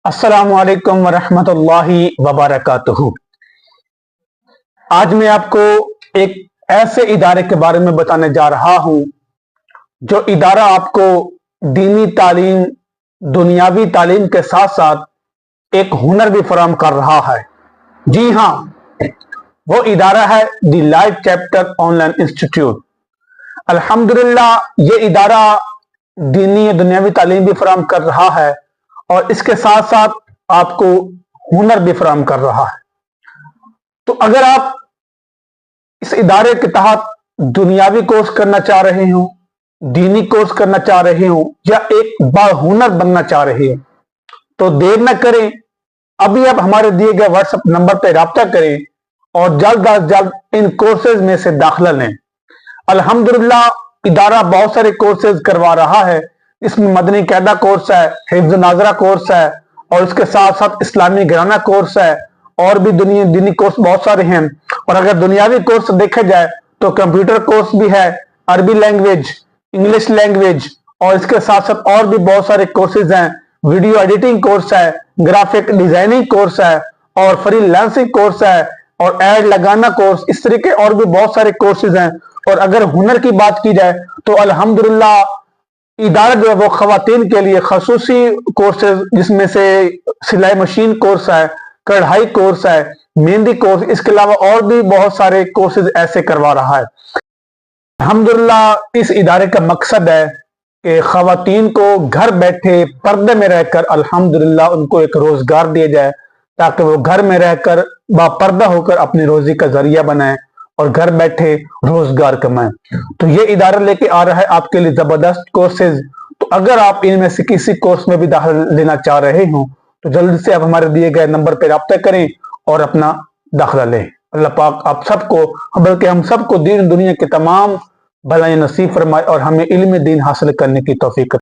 अस्सलाम वालेकुम वरहमत अल्लाहि वबरकातुहू। आज मैं आपको एक ऐसे इदारे के बारे में बताने जा रहा हूं जो इदारा आपको दीनी तालीम, दुनियावी तालीम के साथ साथ एक हुनर भी फराहम कर रहा है। जी हां, वो इदारा है दी लाइफ चैप्टर ऑनलाइन इंस्टीट्यूट। अल्हम्दुलिल्लाह ये इदारा दीनी दुनियावी तालीम भी फराहम कर रहा है और इसके साथ साथ आपको हुनर भी फराहम कर रहा है। तो अगर आप इस इदारे के तहत दुनियावी कोर्स करना चाह रहे हो, दीनी कोर्स करना चाह रहे हो या एक बाहुनर बनना चाह रहे हो तो देर न करें, अभी आप हमारे दिए गए व्हाट्सएप नंबर पर राब्ता करें और जल्द अज जल्द इन कोर्सेज में से दाखिला लें। अल्हम्दुलिल्लाह इदारा बहुत सारे कोर्सेज करवा रहा है। इसमें मदनी कायदा कोर्स है, हिफ्ज़ नाज़रा कोर्स है और इसके साथ साथ इस्लामी घराना कोर्स है और भी दीनी कोर्स बहुत सारे हैं। और अगर दुनियावी कोर्स देखा जाए तो कंप्यूटर कोर्स भी है, अरबी लैंग्वेज, इंग्लिश लैंग्वेज और इसके साथ साथ और भी बहुत सारे कोर्सेज हैं। वीडियो एडिटिंग कोर्स है, ग्राफिक डिजाइनिंग कोर्स है और फ्रीलांसिंग कोर्स है और एड लगाना कोर्स, इस तरीके और भी बहुत सारे कोर्सेज हैं। और अगर हुनर की बात की जाए तो अल्हम्दुलिल्लाह इदारा जो है वो खवातीन के लिए खसूसी कोर्सेज, जिसमें से सिलाई मशीन कोर्स है, कढ़ाई कोर्स है, मेहंदी कोर्स, इसके अलावा और भी बहुत सारे कोर्सेज ऐसे करवा रहा है। अल्हम्दुलिल्लाह इस इदारे का मकसद है कि खवातीन को घर बैठे पर्दे में रहकर अल्हम्दुलिल्लाह उनको एक रोजगार दिया जाए ताकि वो घर में रहकर बापर्दा होकर अपनी रोजी का जरिया बनाए और घर बैठे रोजगार कमाएं। तो ये इदारा लेके आ रहा है आपके लिए जबरदस्त कोर्सेज। तो अगर आप इनमें से किसी कोर्स में भी दाखिला लेना चाह रहे हो तो जल्दी से आप हमारे दिए गए नंबर पर राब्ता करें और अपना दाखिला लें। अल्लाह पाक आप सबको, बल्कि हम सबको दीन दुनिया के तमाम भलाई नसीब फरमाए और हमें इल्म दीन हासिल करने की तौफीक